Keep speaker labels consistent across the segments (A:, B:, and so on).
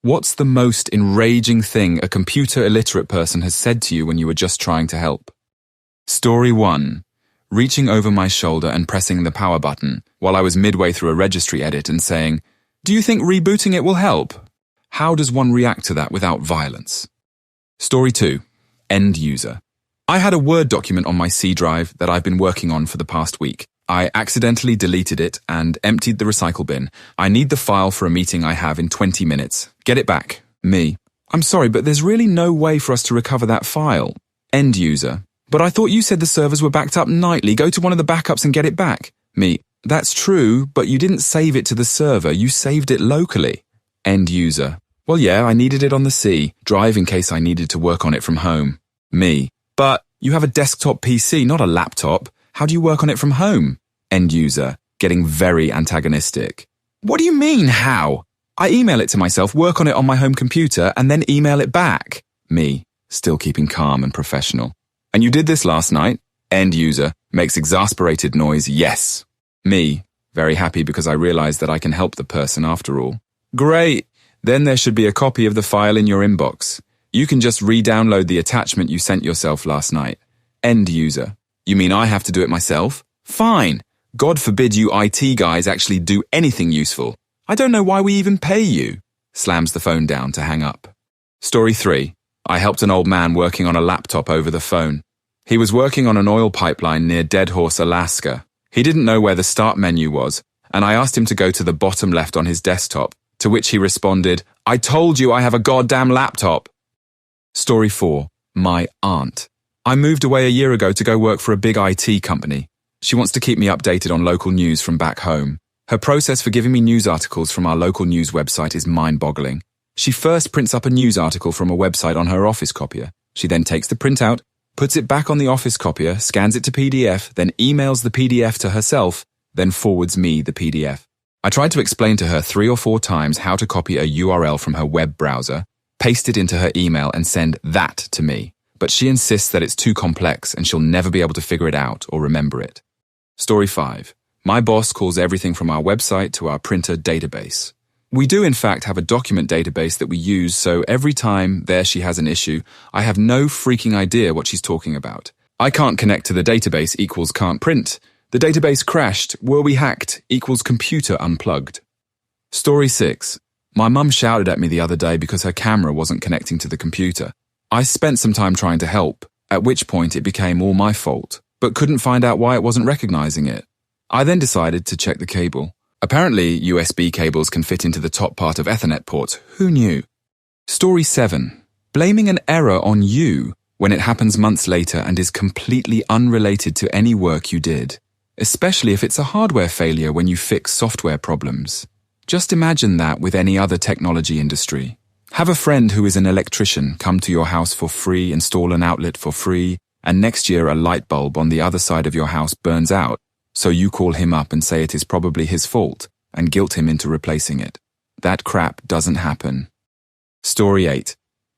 A: What's the most enraging thing a computer illiterate person has said to you when you were just trying to help? Story 1. Reaching over my shoulder and pressing the power button while I was midway through a registry edit and saying, "Do you think rebooting it will help?" How does one react to that without violence? Story 2. End user. I had a Word document on my C drive that I've been working on for the past week. I accidentally deleted it and emptied the recycle bin. I need the file for a meeting I have in 20 minutes. Get it back. Me. I'm sorry, but there's really no way for us to recover that file. End user. But I thought you said the servers were backed up nightly. Go to one of the backups and get it back. Me. That's true, but you didn't save it to the server. You saved it locally. End user. Well, yeah, I needed it on the C drive in case I needed to work on it from home. Me. But you have a desktop PC, not a laptop. How do you work on it from home? End user, getting very antagonistic. What do you mean, how? I email it to myself, work on it on my home computer, and then email it back. Me, still keeping calm and professional. And you did this last night? End user, makes exasperated noise, yes. Me, very happy because I realize that I can help the person after all. Great, then there should be a copy of the file in your inbox. You can just re-download the attachment you sent yourself last night. End user. You mean I have to do it myself? Fine. God forbid you IT guys actually do anything useful. I don't know why we even pay you. Slams the phone down to hang up. Story 3. I helped an old man working on a laptop over the phone. He was working on an oil pipeline near Dead Horse, Alaska. He didn't know where the start menu was, and I asked him to go to the bottom left on his desktop, to which he responded, "I told you I have a goddamn laptop." Story 4. My aunt. I moved away a year ago to go work for a big IT company. She wants to keep me updated on local news from back home. Her process for giving me news articles from our local news website is mind-boggling. She first prints up a news article from a website on her office copier. She then takes the printout, puts it back on the office copier, scans it to PDF, then emails the PDF to herself, then forwards me the PDF. I tried to explain to her 3 or 4 times how to copy a URL from her web browser, paste it into her email, and send that to me. But she insists that it's too complex and she'll never be able to figure it out or remember it. Story 5. My boss calls everything from our website to our printer database. We do in fact have a document database that we use, so every time there she has an issue, I have no freaking idea what she's talking about. I can't connect to the database equals can't print. The database crashed, were we hacked equals computer unplugged. Story 6. My mum shouted at me the other day because her camera wasn't connecting to the computer. I spent some time trying to help, at which point it became all my fault, but couldn't find out why it wasn't recognizing it. I then decided to check the cable. Apparently, USB cables can fit into the top part of Ethernet ports. Who knew? Story 7. Blaming an error on you when it happens months later and is completely unrelated to any work you did, especially if it's a hardware failure when you fix software problems. Just imagine that with any other technology industry. Have a friend who is an electrician come to your house for free, install an outlet for free, and next year a light bulb on the other side of your house burns out, so you call him up and say it is probably his fault and guilt him into replacing it. That crap doesn't happen. Story 8.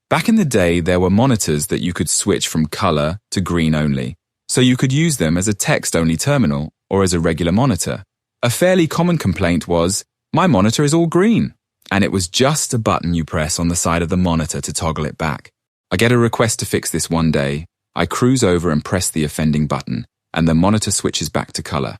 A: Back in the day, there were monitors that you could switch from color to green only, so you could use them as a text-only terminal or as a regular monitor. A fairly common complaint was, "My monitor is all green." And it was just a button you press on the side of the monitor to toggle it back. I get a request to fix this one day. I cruise over and press the offending button, and the monitor switches back to color.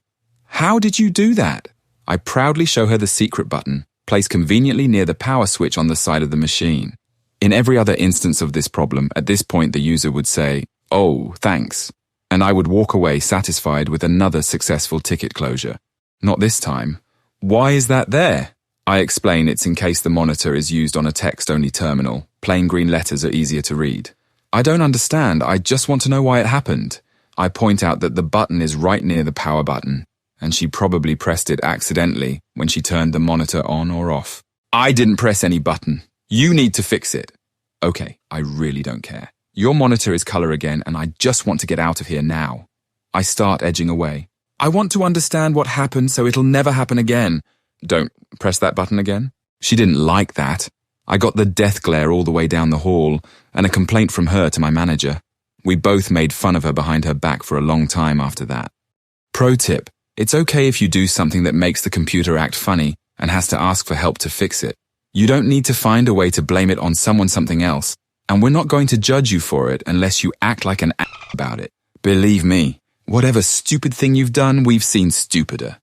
A: How did you do that? I proudly show her the secret button, placed conveniently near the power switch on the side of the machine. In every other instance of this problem, at this point the user would say, "Oh, thanks," and I would walk away satisfied with another successful ticket closure. Not this time. Why is that there? I explain it's in case the monitor is used on a text-only terminal. Plain green letters are easier to read. I don't understand, I just want to know why it happened. I point out that the button is right near the power button, and she probably pressed it accidentally when she turned the monitor on or off. I didn't press any button. You need to fix it. Okay, I really don't care. Your monitor is color again, and I just want to get out of here now. I start edging away. I want to understand what happened so it'll never happen again. Don't press that button again. She didn't like that. I got the death glare all the way down the hall and a complaint from her to my manager. We both made fun of her behind her back for a long time after that. Pro tip, it's okay if you do something that makes the computer act funny and has to ask for help to fix it. You don't need to find a way to blame it on something else, and we're not going to judge you for it unless you act like an about it. Believe me, whatever stupid thing you've done, we've seen stupider.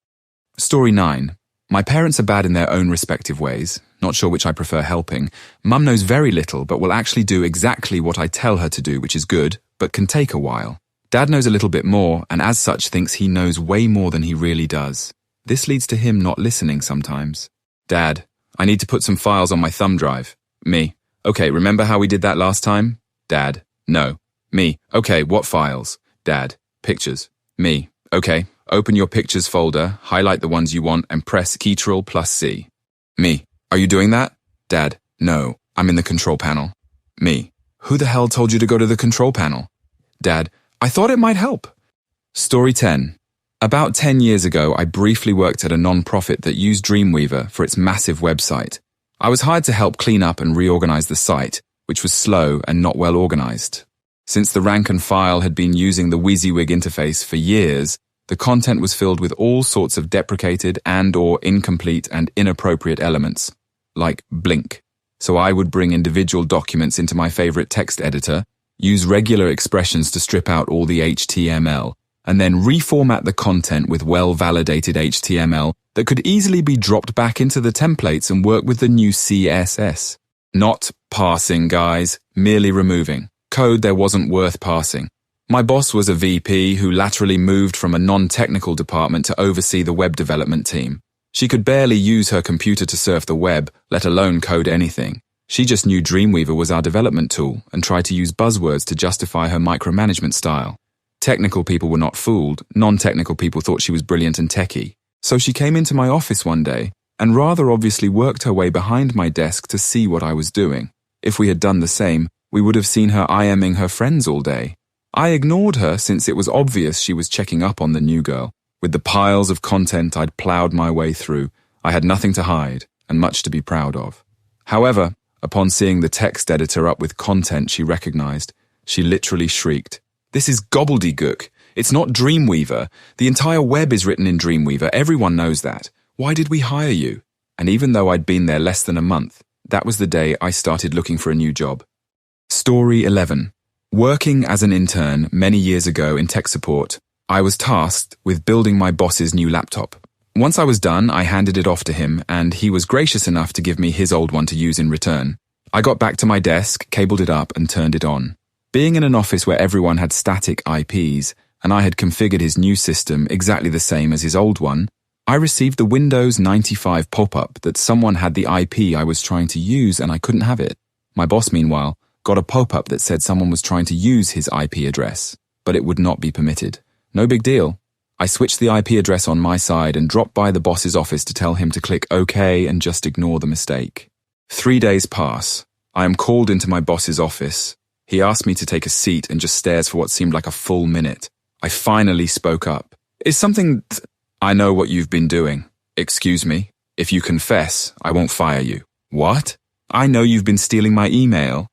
A: Story 9. My parents are bad in their own respective ways. Not sure which I prefer helping. Mum knows very little, but will actually do exactly what I tell her to do, which is good, but can take a while. Dad knows a little bit more, and as such thinks he knows way more than he really does. This leads to him not listening sometimes. Dad, I need to put some files on my thumb drive. Me. Okay, remember how we did that last time? Dad. No. Me. Okay, what files? Dad. Pictures. Me. Okay, open your pictures folder, highlight the ones you want, and press Ctrl+C. Me. Are you doing that? Dad. No, I'm in the control panel. Me. Who the hell told you to go to the control panel? Dad. I thought it might help. Story 10. About 10 years ago, I briefly worked at a non-profit that used Dreamweaver for its massive website. I was hired to help clean up and reorganize the site, which was slow and not well organized. Since the rank and file had been using the WYSIWYG interface for years, the content was filled with all sorts of deprecated and/or incomplete and inappropriate elements, like blink. So I would bring individual documents into my favorite text editor, use regular expressions to strip out all the HTML, and then reformat the content with well-validated HTML that could easily be dropped back into the templates and work with the new CSS. Not parsing, guys, merely removing. Code there wasn't worth parsing. My boss was a VP who laterally moved from a non-technical department to oversee the web development team. She could barely use her computer to surf the web, let alone code anything. She just knew Dreamweaver was our development tool and tried to use buzzwords to justify her micromanagement style. Technical people were not fooled. Non-technical people thought she was brilliant and techie. So she came into my office one day and rather obviously worked her way behind my desk to see what I was doing. If we had done the same, we would have seen her IMing her friends all day. I ignored her since it was obvious she was checking up on the new girl. With the piles of content I'd plowed my way through, I had nothing to hide and much to be proud of. However, upon seeing the text editor up with content she recognized, she literally shrieked, "This is gobbledygook. It's not Dreamweaver. The entire web is written in Dreamweaver. Everyone knows that. Why did we hire you?" And even though I'd been there less than a month, that was the day I started looking for a new job. Story 11. Working as an intern many years ago in tech support, I was tasked with building my boss's new laptop. Once I was done, I handed it off to him, and he was gracious enough to give me his old one to use in return. I got back to my desk, cabled it up, and turned it on. Being in an office where everyone had static IPs, and I had configured his new system exactly the same as his old one, I received the Windows 95 pop-up that someone had the IP I was trying to use and I couldn't have it. My boss, meanwhile, got a pop-up that said someone was trying to use his IP address, but it would not be permitted. No big deal. I switched the IP address on my side and dropped by the boss's office to tell him to click OK and just ignore the mistake. 3 days pass. I am called into my boss's office. He asked me to take a seat and just stares for what seemed like a full minute. I finally spoke up. "Is something I know what you've been doing. Excuse me. If you confess, I won't fire you." "What? I know you've been stealing my email."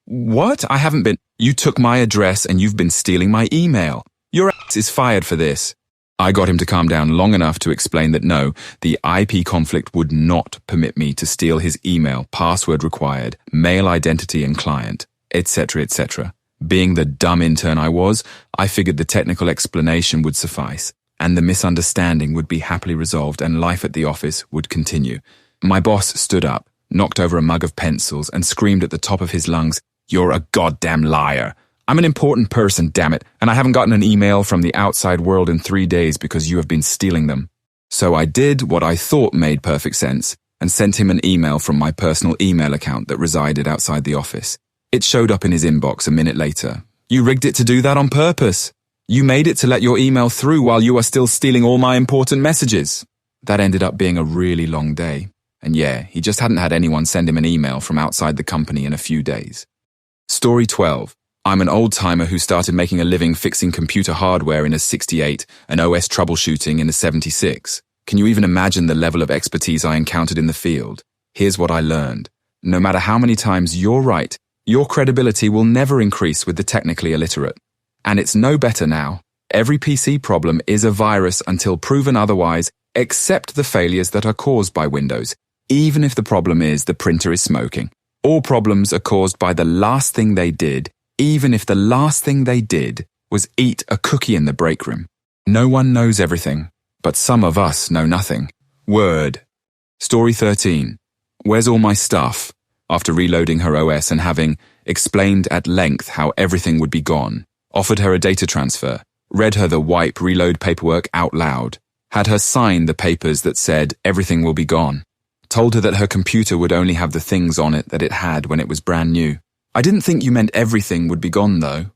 A: What? I haven't been. You took my address and you've been stealing my email. Your ass is fired for this. I got him to calm down long enough to explain that no, the IP conflict would not permit me to steal his email, password required, mail identity and client, etc., etc. Being the dumb intern I was, I figured the technical explanation would suffice, and the misunderstanding would be happily resolved and life at the office would continue. My boss stood up, knocked over a mug of pencils, and screamed at the top of his lungs, "You're a goddamn liar. I'm an important person, damn it, and I haven't gotten an email from the outside world in 3 days because you have been stealing them." So I did what I thought made perfect sense and sent him an email from my personal email account that resided outside the office. It showed up in his inbox a minute later. "You rigged it to do that on purpose. You made it to let your email through while you are still stealing all my important messages." That ended up being a really long day. And yeah, he just hadn't had anyone send him an email from outside the company in a few days. Story 12. I'm an old-timer who started making a living fixing computer hardware in a 68 and OS troubleshooting in a 76. Can you even imagine the level of expertise I encountered in the field? Here's what I learned. No matter how many times you're right, your credibility will never increase with the technically illiterate. And it's no better now. Every PC problem is a virus until proven otherwise, except the failures that are caused by Windows. even if the problem is the printer is smoking. All problems are caused by the last thing they did, even if the last thing they did was eat a cookie in the break room. No one knows everything, but some of us know nothing. Word. Story 13. Where's all my stuff? After reloading her OS and having explained at length how everything would be gone, offered her a data transfer, read her the wipe reload paperwork out loud, had her sign the papers that said everything will be gone, told her that her computer would only have the things on it that it had when it was brand new. I didn't think you meant everything would be gone though.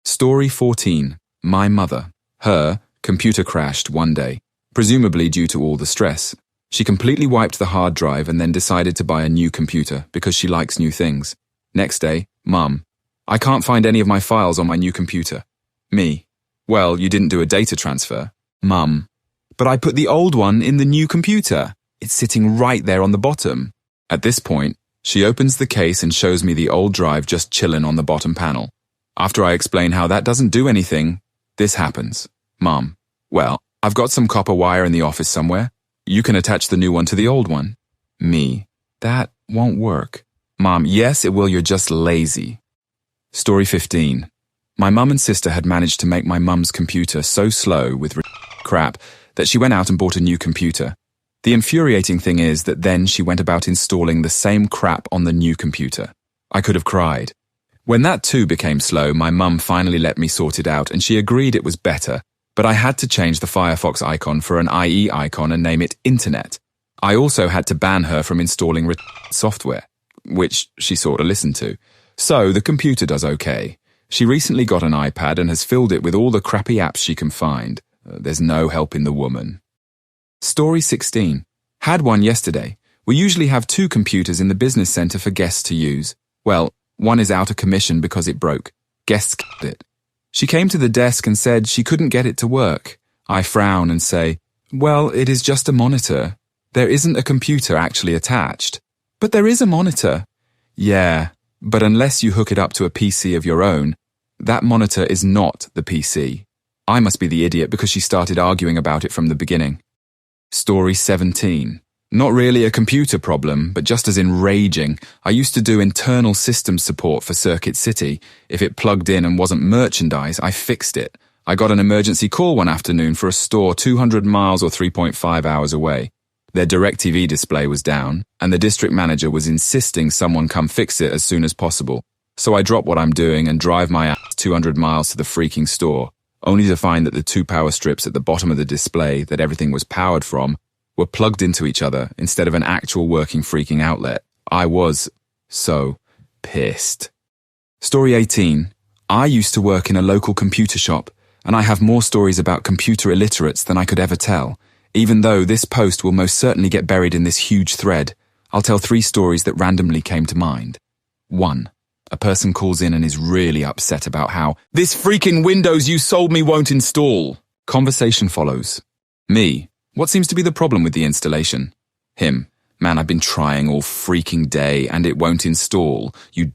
A: Story 14. My mother. Her computer crashed one day, presumably due to all the stress. She completely wiped the hard drive and then decided to buy a new computer because she likes new things. Next day, Mum. I can't find any of my files on my new computer. Me. Well, you didn't do a data transfer. Mum. But I put the old one in the new computer. It's sitting right there on the bottom. At this point, she opens the case and shows me the old drive just chilling on the bottom panel. After I explain how that doesn't do anything, this happens. Mum. Well, I've got some copper wire in the office somewhere. You can attach the new one to the old one. Me. That won't work. Mom. Yes, it will. You're just lazy. Story 15. My mum and sister had managed to make my mum's computer so slow with crap that she went out and bought a new computer. The infuriating thing is that then she went about installing the same crap on the new computer. I could have cried. When that too became slow, my mum finally let me sort it out and she agreed it was better. But I had to change the Firefox icon for an IE icon and name it Internet. I also had to ban her from installing software, which she sort of listened to. So the computer does okay. She recently got an iPad and has filled it with all the crappy apps she can find. There's no helping the woman. Story 16. Had one yesterday. We usually have 2 computers in the business center for guests to use. Well, one is out of commission because it broke. Guests kept it. She came to the desk and said she couldn't get it to work. I frown and say, well, it is just a monitor. There isn't a computer actually attached. But there is a monitor. Yeah, but unless you hook it up to a PC of your own, that monitor is not the PC. I must be the idiot because she started arguing about it from the beginning. Story 17. Not really a computer problem, but just as enraging. I used to do internal systems support for Circuit City. If it plugged in and wasn't merchandise, I fixed it. I got an emergency call one afternoon for a store 200 miles or 3.5 hours away. Their DirecTV display was down, and the district manager was insisting someone come fix it as soon as possible. So I drop what I'm doing and drive my ass 200 miles to the freaking store, only to find that the 2 power strips at the bottom of the display that everything was powered from were plugged into each other instead of an actual working freaking outlet. I was so pissed. Story 18. I used to work in a local computer shop, and I have more stories about computer illiterates than I could ever tell. Even though this post will most certainly get buried in this huge thread, I'll tell 3 stories that randomly came to mind. 1. A person calls in and is really upset about how this freaking Windows you sold me won't install. Conversation follows. Me. What seems to be the problem with the installation? Him. Man, I've been trying all freaking day and it won't install. You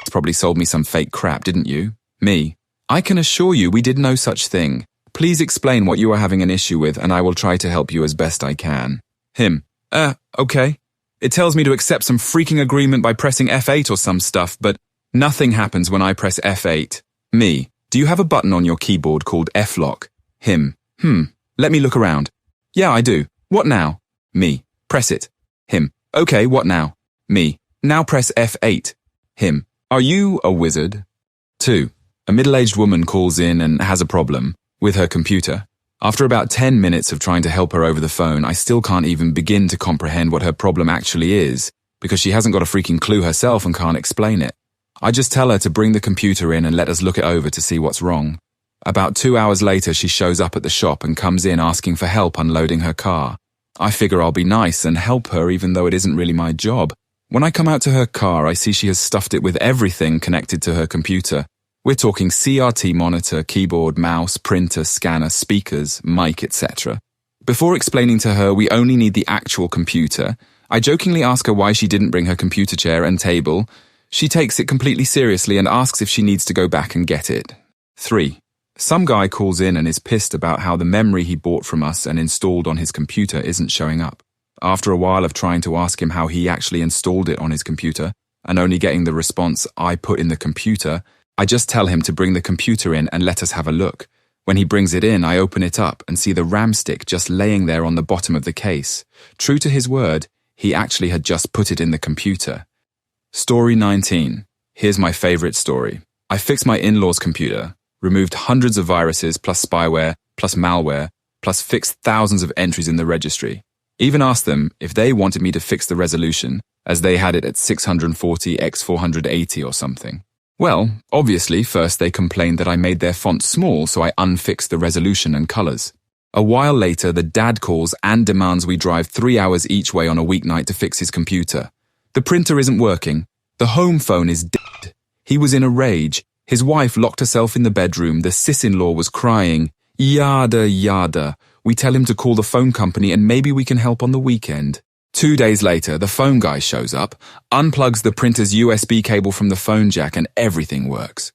A: probably sold me some fake crap, didn't you? Me. I can assure you we did no such thing. Please explain what you are having an issue with and I will try to help you as best I can. Him. Okay. It tells me to accept some freaking agreement by pressing F8 or some stuff, but nothing happens when I press F8. Me. Do you have a button on your keyboard called F-lock? Him. Let me look around. Yeah, I do. What now? Me. Press it. Him. Okay, what now? Me. Now press F8. Him. Are you a wizard? 2. A middle-aged woman calls in and has a problem with her computer. After about 10 minutes of trying to help her over the phone, I still can't even begin to comprehend what her problem actually is, because she hasn't got a freaking clue herself and can't explain it. I just tell her to bring the computer in and let us look it over to see what's wrong. About 2 hours later, she shows up at the shop and comes in asking for help unloading her car. I figure I'll be nice and help her even though it isn't really my job. When I come out to her car, I see she has stuffed it with everything connected to her computer. We're talking CRT monitor, keyboard, mouse, printer, scanner, speakers, mic, etc. Before explaining to her we only need the actual computer, I jokingly ask her why she didn't bring her computer chair and table. She takes it completely seriously and asks if she needs to go back and get it. 3. Some guy calls in and is pissed about how the memory he bought from us and installed on his computer isn't showing up. After a while of trying to ask him how he actually installed it on his computer, and only getting the response, "I put in the computer," I just tell him to bring the computer in and let us have a look. When he brings it in, I open it up and see the RAM stick just laying there on the bottom of the case. True to his word, he actually had just put it in the computer. Story 19. Here's my favorite story. I fixed my in-laws' computer, removed hundreds of viruses plus spyware plus malware, plus fixed thousands of entries in the registry. Even asked them if they wanted me to fix the resolution, as they had it at 640 x 480 or something. Well, obviously, first they complained that I made their font small, so I unfixed the resolution and colors. A while later, the dad calls and demands we drive 3 hours each way on a weeknight to fix his computer. The printer isn't working. The home phone is dead. He was in a rage. His wife locked herself in the bedroom. The sis-in-law was crying. Yada, yada. We tell him to call the phone company and maybe we can help on the weekend. 2 days later, the phone guy shows up, unplugs the printer's USB cable from the phone jack, and everything works.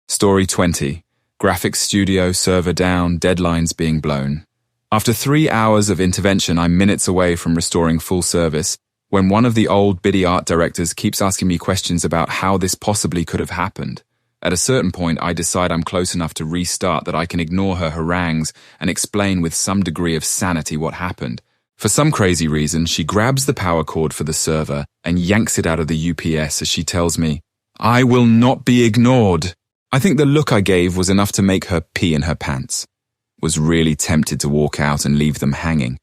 A: Story 20. Graphics studio, server down, deadlines being blown. After 3 hours of intervention, I'm minutes away from restoring full service, when one of the old biddy art directors keeps asking me questions about how this possibly could have happened. At a certain point, I decide I'm close enough to restart that I can ignore her harangues and explain with some degree of sanity what happened. For some crazy reason, she grabs the power cord for the server and yanks it out of the UPS as she tells me, "I will not be ignored." I think the look I gave was enough to make her pee in her pants. Was really tempted to walk out and leave them hanging.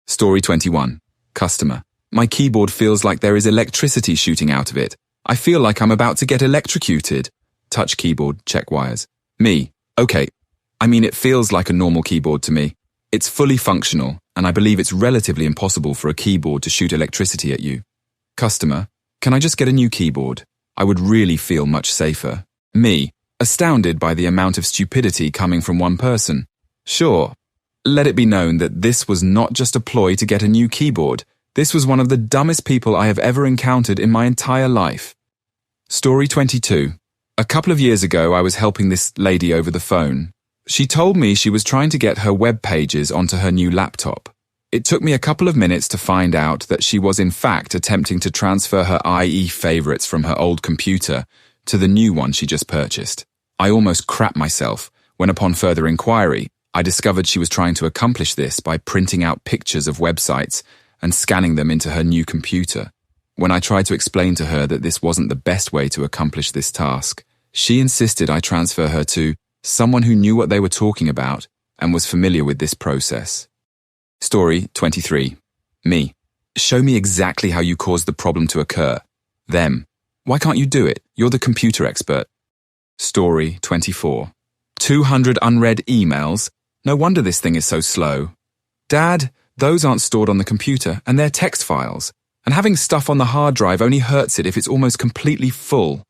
A: Story 21. Customer. My keyboard feels like there is electricity shooting out of it. I feel like I'm about to get electrocuted. Touch keyboard, check wires. Me. Okay. I mean, it feels like a normal keyboard to me. It's fully functional, and I believe it's relatively impossible for a keyboard to shoot electricity at you. Customer, can I just get a new keyboard? I would really feel much safer. Me, astounded by the amount of stupidity coming from one person. Sure, let it be known that this was not just a ploy to get a new keyboard. This was one of the dumbest people I have ever encountered in my entire life. Story 22. A couple of years ago, I was helping this lady over the phone. She told me she was trying to get her web pages onto her new laptop. It took me a couple of minutes to find out that she was in fact attempting to transfer her IE favorites from her old computer to the new one she just purchased. I almost crapped myself when, upon further inquiry, I discovered she was trying to accomplish this by printing out pictures of websites and scanning them into her new computer. When I tried to explain to her that this wasn't the best way to accomplish this task, she insisted I transfer her to someone who knew what they were talking about and was familiar with this process. Story 23. Me. Show me exactly how you caused the problem to occur. Them. Why can't you do it? You're the computer expert. Story 24. 200 unread emails? No wonder this thing is so slow. Dad, those aren't stored on the computer, and they're text files. And having stuff on the hard drive only hurts it if it's almost completely full.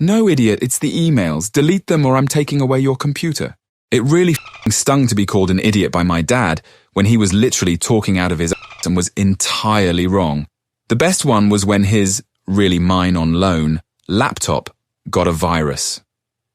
A: No, idiot, it's the emails. Delete them or I'm taking away your computer. It really stung to be called an idiot by my dad when he was literally talking out of his ass and was entirely wrong. The best one was when his, really mine on loan, laptop got a virus.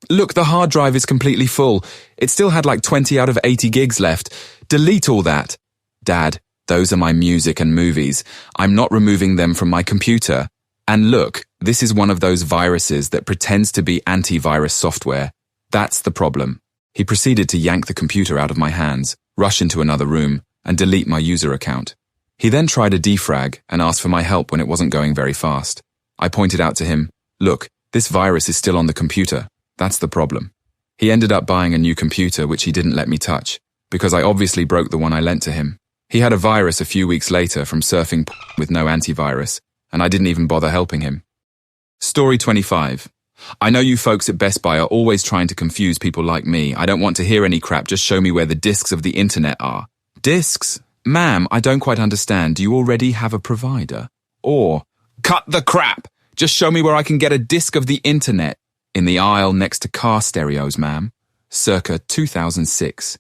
A: Look, the hard drive is completely full. It still had like 20 out of 80 gigs left. Delete all that. Dad, those are my music and movies. I'm not removing them from my computer. And look, this is one of those viruses that pretends to be antivirus software. That's the problem. He proceeded to yank the computer out of my hands, rush into another room, and delete my user account. He then tried a defrag and asked for my help when it wasn't going very fast. I pointed out to him, look, this virus is still on the computer. That's the problem. He ended up buying a new computer which he didn't let me touch, because I obviously broke the one I lent to him. He had a virus a few weeks later from surfing with no antivirus, and I didn't even bother helping him. Story 25. I know you folks at Best Buy are always trying to confuse people like me. I don't want to hear any crap, just show me where the discs of the internet are. Discs? Ma'am, I don't quite understand. Do you already have a provider? Or, cut the crap! Just show me where I can get a disc of the internet. In the aisle next to car stereos, ma'am. Circa 2006.